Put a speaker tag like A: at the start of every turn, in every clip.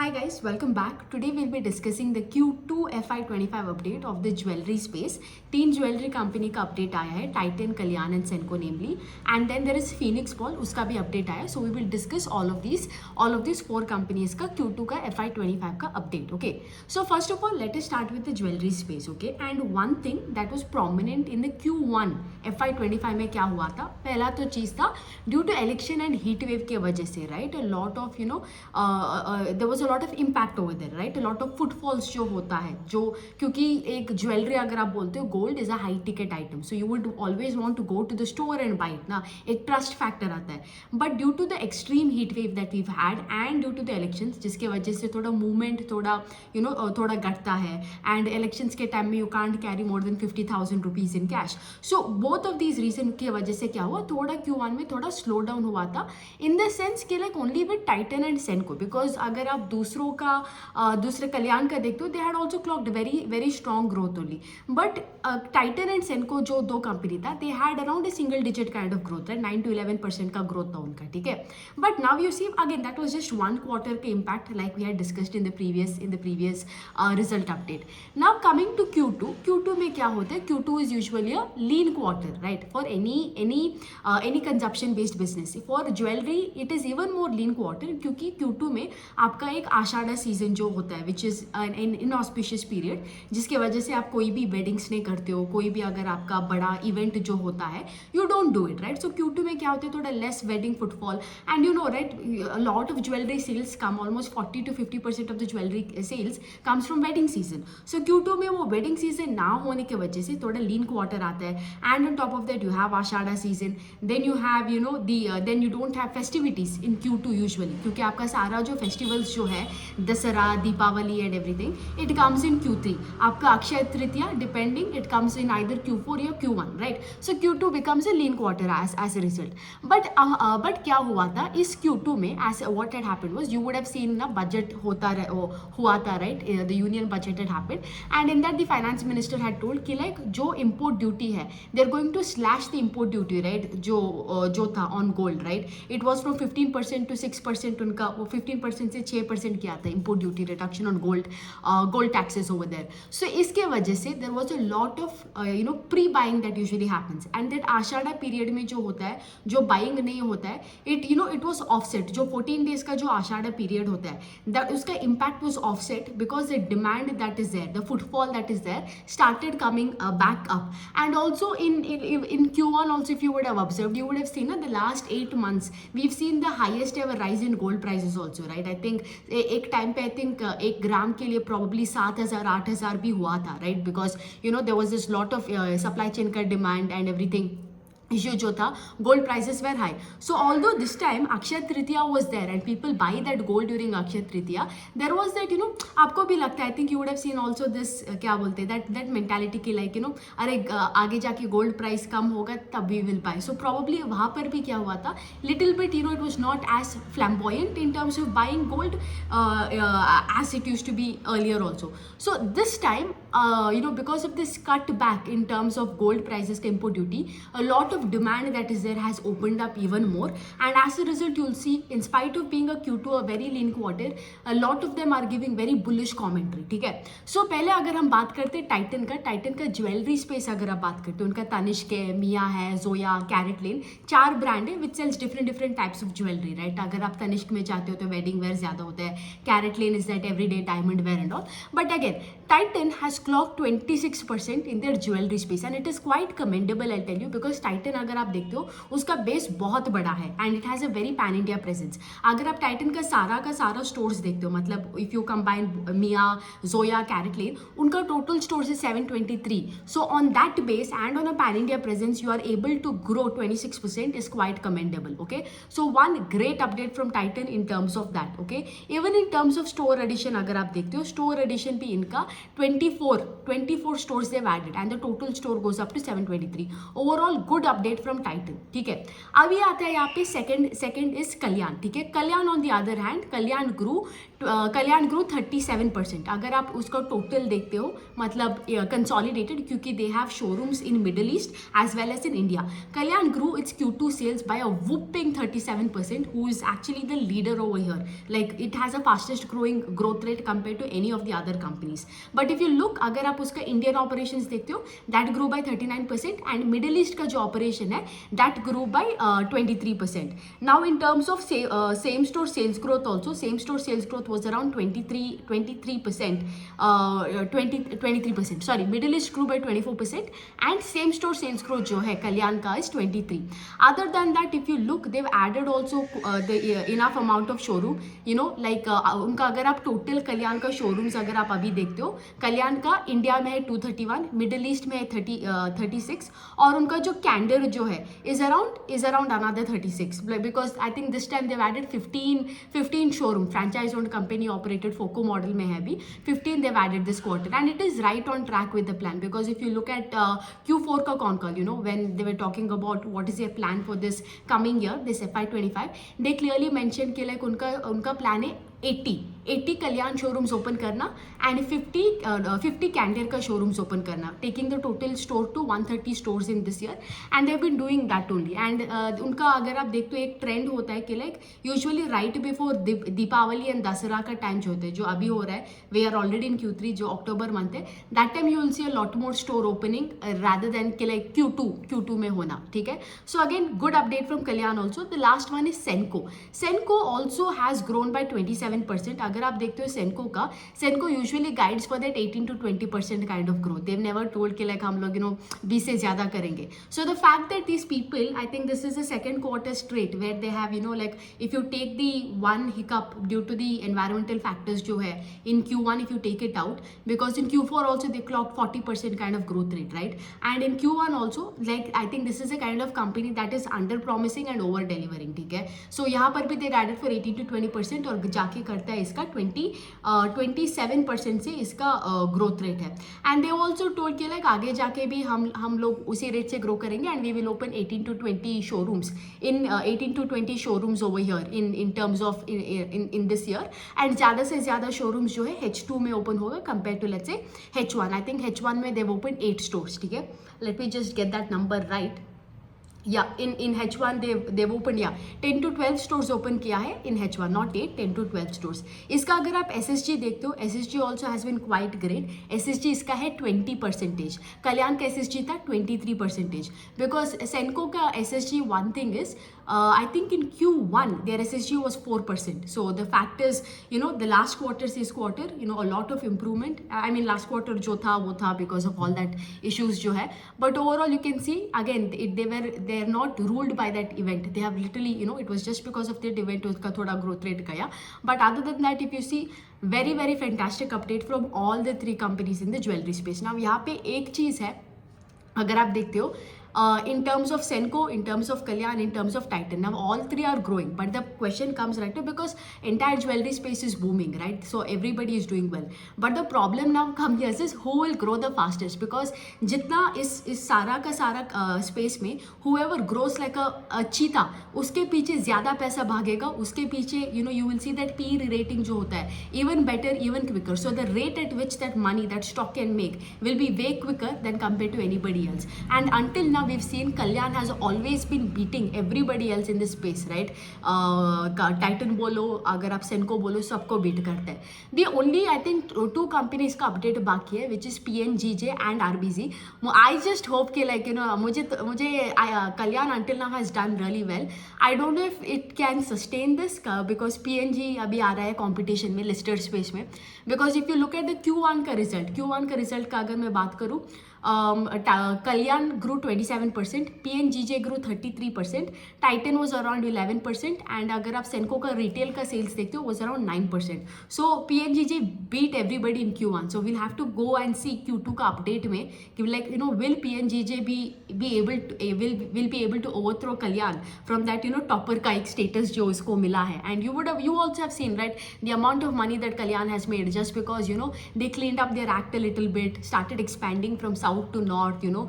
A: Hi guys, welcome back. Today we'll be discussing the Q2 FY25 update of the jewelry space. तीन jewellery company का update आया है, Titan, Kalyan and Senco namely, and then there is Phoenix Mall, उसका भी update आया है. So we will discuss all of this four companies का Q2 का FY25 का update. Okay, so first of all let us start with the jewellery space. Okay, and one thing that was prominent in the Q1 FY25 में क्या हुआ था, पहला तो चीज़ था due to election and heat wave की वजह से, right, a lot of there was a lot of impact over there, right, a lot of footfalls जो होता है, जो क्योंकि एक ज्वेलरी अगर आप बोलते हो gold is a high ticket item, so you would always want to go to the store and buy it ना, एक ट्रस्ट फैक्टर आता है. But due to the extreme heat wave that we've had and due to the elections, जिसके वजह से थोड़ा movement थोड़ा घटता है, एंड इलेक्शंस के टाइम में you can't carry more than 50,000 rupees in cash. So both of these reason की वजह से क्या हुआ, थोड़ा Q1 में थोड़ा स्लो डाउन हुआ था, इन द सेंस कि like only with Titan and Senco. Because अगर आप दूसरे कल्याण का देखते हो, they had also clocked very very strong growth only. But Titan and Senco जो दो कंपनी था, they had around a single digit kind of growth, right, 9 to 11% का ग्रोथ था उनका, ठीक है. But now you see again that was just one quarter के impact, like we had discussed in the previous result update. Now coming to Q2 में क्या होता है, Q2 is usually a lean quarter, right, for any consumption based business. For jewellery it is even more lean quarter, क्योंकि Q2 में आपका एक आषाढ़ा season जो होता है, which is an inauspicious period, जिसके वजह से आप कोई भी वेडिंग्स नहीं करते हो, कोई भी अगर आपका बड़ा इवेंट जो होता है, you don't do it, right. So Q2 में क्या होता है, थोड़ा less wedding footfall, and you know right, lot of jewellery sales come, almost 40 to 50% of the jewellery sales comes from wedding season. So Q2 में वो wedding season ना होने की वजह से थोड़ा लीन क्वार्टर आता है, and on top of that you have Ashadha season, then you have then you don't have festivities in Q2 usually, क्योंकि आपका सारा जो फेस्टिवल्स जो है, Dussehra, Deepavali and everything, it comes in Q3. आपका Akshaya Tritiya depending, it comes in either Q4 या Q1, right. So Q2 becomes a lean quarter as a result. But क्या हुआ था इस Q2 में, as what had happened was, you would have seen ना, budget हुआ था, right, the union budget had happened, and in that the finance minister had told कि like जो इम्पोर्ट ड्यूटी है, they are going to slash the import duty, right, जो था on gold, right. It was from 15% to 6%, उनका वो 15% से 6% किया था import duty reduction on gold taxes over there. So इसके वजह से there was a lot of pre buying that usually happens, and that Ashadha period में जो होता है, जो बाइंग नहीं होता है, इट वॉज ऑफसेट. जो 14 days का जो आषाढ़ा पीरियड होता है, दैट उसका impact was offset, because the demand that is there, the footfall that is there started coming back up. And also in Q1 also, if you would have observed, you would have seen the last 8 months we've seen the highest ever rise in gold prices also, right. I think एक time पे, I think 1 ग्राम के लिए probably 7,000 8,000 भी हुआ था, right, because there was this lot of supply chain का demand and everything issue जो था, gold prices were high. So although this time Akshaya Tritiya was there and people buy that gold during Akshaya Tritiya, there was that आपको भी लगता है, I think you would have seen also this क्या बोलते हैं, that mentality की like अरे आगे जाके gold price कम होगा तब we will buy. So probably वहाँ पर भी क्या हुआ था, little bit it was not as flamboyant in terms of buying gold as it used to be earlier also. So this time because of this cut back in terms of gold prices का import duty, a lot of demand that is there has opened up even more, and as a result you'll see, in spite of being a Q2 a very lean quarter, a lot of them are giving very bullish commentary, ठीक है. सो पहले अगर हम बात करते हैं Titan का jewellery space अगर आप बात करते हैं, उनका तनिष्क है, मिया है, जोया, कैरेटलेन, 4 ब्रांड है which sells different types of jewellery, right. अगर आप तनिष्क में चाहते हो तो वेडिंग वेयर ज़्यादा होता है, CaratLane is that everyday diamond wear and all. But again Titan has clocked 26% in their jewellery space, and it is quite commendable, I tell you, because Titan अगर आप देखते हो उसका बेस बहुत बड़ा है, and it has a very pan India presence. अगर आप टाइटन का सारा स्टोर्स देखते हो, मतलब if you combine Mia, Zoya, CaratLane, उनका टोटल स्टोर्स है 723. So on that base and on a pan India presence you are able to grow 26% is quite commendable. Okay, so one great update from Titan in terms of that. Okay, even in terms of store addition अगर आप देखते हो, store addition भी इनका 24 stores they've added, and the total store goes up to 723. Overall good update from Titan, ठीक है। अभी आता है यहाँ पे सेकंड इज कल्याण, ठीक है। कल्याण ऑन द अदर हैंड, कल्याण ग्रू 37%। अगर आप उसका टोटल देखते हो, मतलब कंसोलिडेटेड, क्योंकि they have showrooms in Middle East as well as in India. Kalyan grew its Q2 sales by a whopping 37%, who is actually the leader over here. Like it has a fastest growing growth rate compared to any of the other companies. But if you look, अगर आप उसका Indian operations देखते हो, that grew by 39%, and middle east का जो operation है that grew by 23%. Now in terms of same store sales growth also, same store sales growth was around 23%. 23%, sorry, middle east grew by 24% and same store sales growth जो है कल्याण का is 23. Other than that, if you look, they've added also the enough amount of showroom, you know, like उनका अगर आप total कल्याण का showrooms अगर आप अभी देखते हो, कल्याण का इंडिया में है 231, मिडिल ईस्ट में है 36, और उनका जो कैंडर जो है is around another 36, because I think this time they added 15 showroom, franchise owned company operated FOCO model में है अभी 15 they added this quarter, and it is right on track with the plan, because if you look at Q4 का con call, you know, when they were talking about what is your plan for this coming year, this FY25, they clearly mention कि like उनका plan है 80 Kalyan showrooms open करना and 50 Candere का showrooms open करना, taking the total store to 130 stores in this year, and they have been doing that only. And उनका अगर आप देखते हो एक ट्रेंड होता है कि like usually right before Deepavali and Dussehra का टाइम जो होता है, जो अभी हो रहा है, we are already in Q3, जो अक्टूबर मंथ है, that time you will see a lot more store opening rather than कि लाइक Q2 में होना, ठीक है। So again good update from Kalyan also. The last one is Senco also has grown by 27%। अगर आप देखते हो सेनको usually guides for that 18 to 20% kind of growth, they never told कि लाइक हम लोग 20 से ज्यादा करेंगे। So the fact that these people, I think this is the second quarter straight where they have like if you take the one hiccup due to the environmental factors जो है in Q1, if you take it out, because in Q4 also they clocked 40% kind of growth rate, right, and in Q1 also, like I think this is a kind of company that is under promising and over delivering, ठीक है। सो यहाँ पर भी देर added for 18 to 20% और जाके करता है इसका 27% से इसका ग्रोथ रेट है, एंड दे ऑल्सो टोल्ड कि लाइक आगे जाके भी हम लोग उसी रेट से ग्रो करेंगे, and we will open 18 to 20 showrooms over here in terms of in this year, and ज़्यादा से ज़्यादा शोरूम्स जो है H2 में ओपन होगा कंपेयर टू लेट्स से H1। आई थिंक H1 में देव ओपन 8 स्टोर्स, ठीक है। Let me just get that number right. Yeah, in H1 they've opened 10 to 12 stores open किया है in H1, not 8, 10 to 12 stores। इसका अगर आप SSG देखते हो, SSG also has been quite great। SSG इसका है 20%, कल्याण का SSG था 23%, because सेनको का SSG one thing is I think in Q1 their SSG was 4%। So the fact is, the last quarter से इस quarter, a lot of improvement। I mean last quarter जो था वो था because of all that issues जो है, but overall you can see again they're not ruled by that event। They have literally, it was just because of that event उसका थोड़ा growth rate गया, but other than that if you see very very fantastic update from all the 3 companies in the jewelry space। Now यहाँ पे एक चीज़ है, अगर आप देखते हो in terms of Senco, in terms of Kalyan, in terms of Titan, now all 3 are growing, but the question comes right now because entire jewelry space is booming, right? So everybody is doing well, but the problem now comes here is who will grow the fastest, because जितना इस सारा का सारा space में whoever grows like a cheetah, उसके पीछे ज़्यादा पैसा भागेगा, उसके पीछे you will see that PE rating जो होता है even better, even quicker, so the rate at which that money that stock can make will be way quicker than compared to anybody else, and until now we've seen Kalyan has always been beating everybody else in this space, right? Titan बोलो, अगर आप Senco बोलो, सबको beat करता है। The only I think 2 companies का update बाकी है, which is PNGJ and RBZ। I just hope कि like मुझे Kalyan until now has done really well। I don't know if it can sustain this because PNG अभी आ रहा है competition में listed space में, because if you look at the Q1 का result का अगर मैं बात करूँ, Kalyan grew 27%, PNGJ grew 33%, Titan was around 11%, and अगर आप Senco का retail का sales देखते हो was around 9%। So PNGJ beat everybody in Q1, so we'll have to go and see Q2 का update में कि like will PNGJ be able to overthrow Kalyan from that topper का एक status जो इसको मिला है, and you also have seen, right, the amount of money that Kalyan has made just because they cleaned up their act a little bit, started expanding from south south to north, you know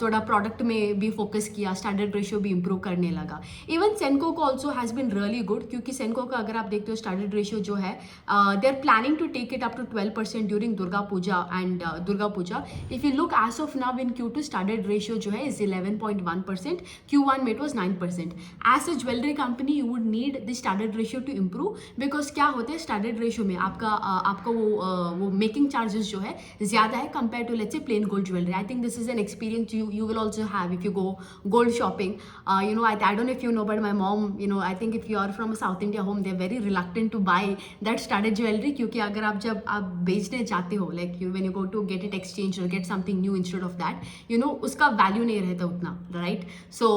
A: थोड़ा product में भी focus किया, standard ratio भी improve करने लगा. Even सेनको को also has been really good, क्योंकि सेनको का अगर आप देखते हो स्टैंडर्ड रेशियो जो है they are planning to take it up to 12% during Durga Puja and Durga Puja. If you look as of now in Q2 standard ratio जो है इज 11.1%, Q1 में it was 9%. As a jewellery company you would need the standard ratio to improve, because क्या होता है standard ratio में आपका वो making charges जो है ज़्यादा है compare to let's say plain gold jewellery. I think this is an experience you will also have if you go gold shopping. You know, I don't know if you know, but my mom, you know, I think if you are from a South India home, they're very reluctant to buy that studded jewelry, क्योंकि अगर आप जब आप बेचने जाते हो, like you when you go to get it exchanged or get something new instead of that, you know, उसका value नहीं रहता उतना, right? So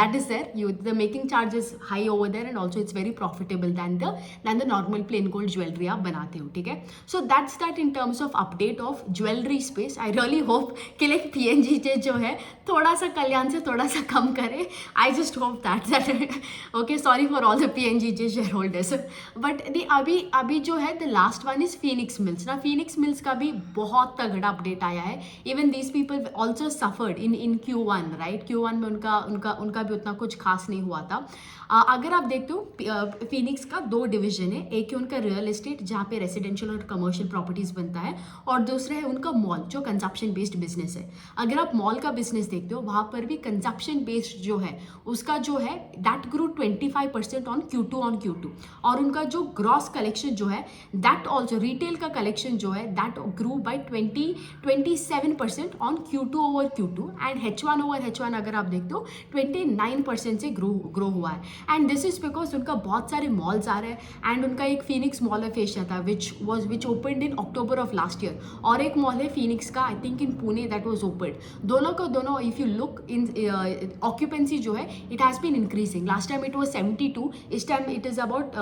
A: that is there. The making charge is high over there, and also it's very profitable than the normal plain gold jewelry आप बनाते हो, ठीक है? So that's that in terms of update of jewelry space. I really hope कि like PNGJ जो है थोड़ा सा कल्याण से थोड़ा सा कम करे. I just hope that okay, sorry for all the PNGJ share holders. But अभी जो है the last one is Phoenix mills ना. फीनिक्स मिल्स का भी बहुत तगड़ा अपडेट आया है. Even these people also suffered in Q1, right? Q1 में उनका भी उतना कुछ खास नहीं हुआ था. अगर आप देखते हो फीनिक्स का 2 डिवीजन है. एक है उनका रियल एस्टेट जहाँ पे रेसिडेंशियल और कमर्शियल प्रॉपर्टीज बनता है, और दूसरा है उनका मॉल जो कंजप्शन बेस्ड बिजनेस है. अगर आप मॉल का बिजनेस देखते हो वहाँ पर भी कंजप्शन बेस्ड जो है उसका जो है दैट ग्रू 25% ऑन Q2, और उनका जो ग्रॉस कलेक्शन जो है दैट ऑल्सो रिटेल का कलेक्शन जो है that grew by 27% on Q2 and H1 अगर आप देखते हो 29% से ग्रो हुआ है. एंड दिस इज बिकॉज उनका बहुत सारे मॉल्स आ रहे हैं. एंड उनका एक फिनिक्स मॉल ऑफ एशिया था which opened in October of last year, और एक मॉल है फिनिक्स का I think in Pune that was opened. दोनों if you look in occupancy जो है it has been increasing. Last time it was 72, इस time it is about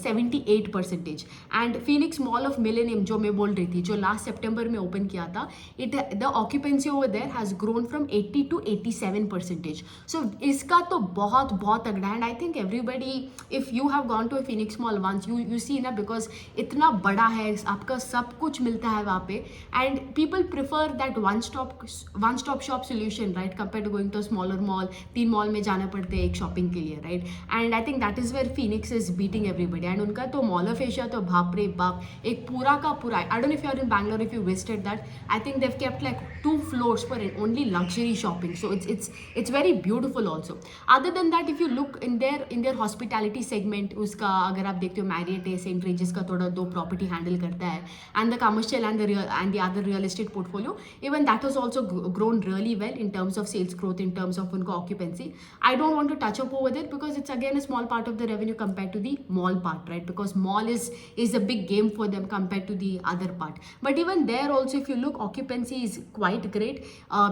A: 78%. And Phoenix mall of millennium जो मैं बोल रही थी जो लास्ट सितंबर में ओपन किया था, the occupancy over there has grown from 80 to 87%. So इसका तो बहुत तगड़ा. And I think everybody if you have gone to a Phoenix mall once you see ना, बिकॉज इतना बड़ा है, आपका सब कुछ मिलता है वहाँ पे. And people prefer that one stop shop solution, right, compare to going to smaller mall. 3 mall में जाना पड़ते हैं एक शॉपिंग के लिए, right? And I think that is where Phoenix is beating everybody. And उनका तो मॉल ऑफ एशिया तो बाप रे बाप, एक पूरा का पूरा. I don't know if you are in Bangalore, if you visited that, I think they've kept like 2 floors for only luxury shopping. So it's very beautiful also. Other than that, if you look in their hospitality segment, उसका अगर आप देखते हो Marriott है, Saint रेजिस का थोड़ा 2 property handle करता है, and the commercial and the other real estate portfolio, even that was also grown really well in terms of sales growth, in terms of उनका occupancy. I don't want to touch up over there because it's again a small part of the revenue compared to the mall part, right? Because mall is a big game for them compared to the other part. But even there also, if you look, occupancy is quite great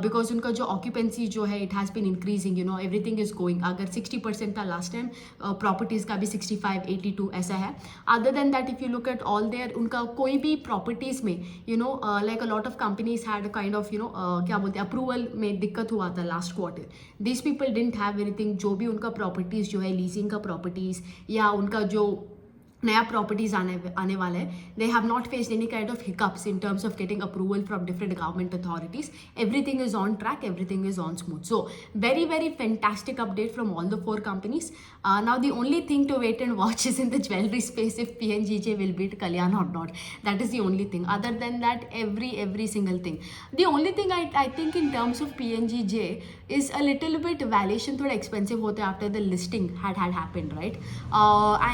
A: because उनका जो occupancy जो है it has been increasing, you know, everything is going. अगर 60% था last time, properties का भी 65, 82 ऐसा है. Other than that, if you look at all their, उनका कोई भी properties में, you know, like a lot of companies had a kind of, you know, क्या बोलते हैं, approval में दिक्कत हुआ था last quarter. These people didn't have anything. जो भी उनका properties जो है leasing का properties या उनका जो नया प्रॉपर्टीज आने वाला है, they have not faced any kind of hiccups in terms of getting approval from different government authorities. Everything is on track, everything is on smooth. So very fantastic update from all the 4 companies. Now the only thing to wait and watch is in the jewelry space if PNGJ will beat Kalyan or not. That is the only thing. Other than that, every single thing. The only thing I think in terms of PNGJ is a little bit valuation थोड़ा expensive होते after the listing had happened, right?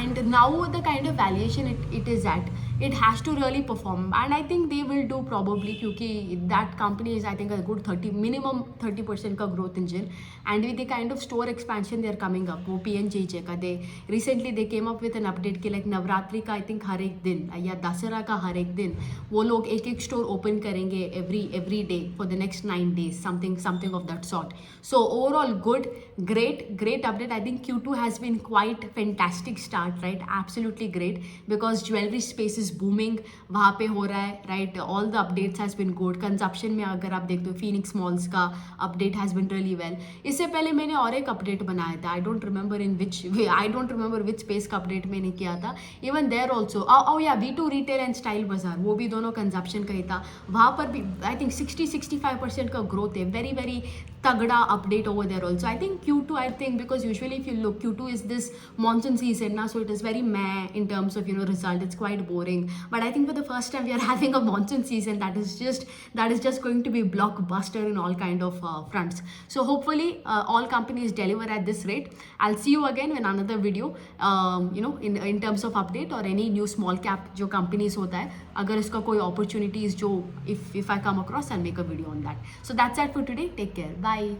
A: And now the kind of valuation it is at, it has to really perform, and I think they will do probably, क्योंकि that company is I think a good minimum 30% का growth engine, and with the kind of store expansion they are coming up, वो PNGJ का they recently they came up with an update कि like Navratri का I think हर एक दिन या दशहरा का हर एक दिन वो लोग एक store open करेंगे every day for the next 9 days, something of that sort. So overall good, great update. I think Q2 has been quite fantastic start, right? Absolutely absolutely great because jewelry space is booming. वहाँ पे हो रहा है, right? All the updates has been good. Consumption में अगर आप देखते हो Phoenix Malls का update has been really well. इससे पहले मैंने और एक update बनाया था. I don't remember which space का update मैंने किया था. Even there also, oh yeah, V2 Retail and Style Bazaar, वो भी दोनों consumption का ही था. वहाँ पर भी I think 60-65% का growth है. Very very तगड़ा update over there also. I think Q2, I think because usually if you look, Q2 is this monsoon season now, so it is very meh in terms of result. It's quite boring. But I think for the first time we are having a monsoon season that is just going to be blockbuster in all kind of fronts. So hopefully all companies deliver at this rate. I'll see you again in another video. In terms of update or any new small cap जो companies होता है, अगर इसका कोई opportunities जो if I come across, I'll make a video on that. So that's it for today. Take care. Bye.